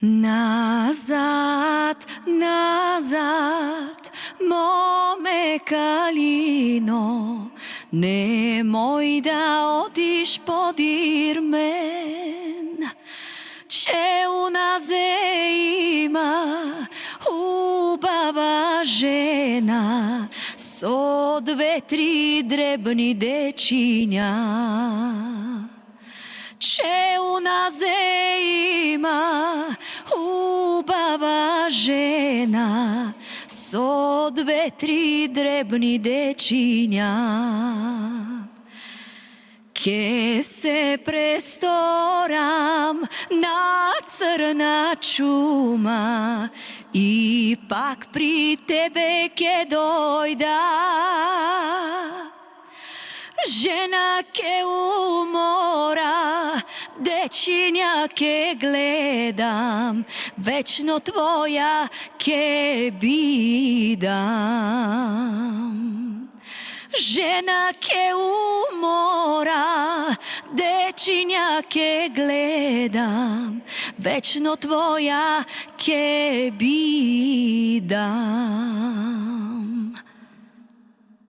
Назад, назад, моме калино, немој да одиш подир мен. Че уназе има убава жена со 2-3 дребни дечиња. Че уназе има убава жена со 2-3 дребни дечиња. Ке се престорам на црна чума и пак при тебе ке дојда. Жена ке умора, дечиња ке гледам, вечно твоја ке бидам. Жена ке умора, дечиња ке гледам, вечно твоја ке бидам.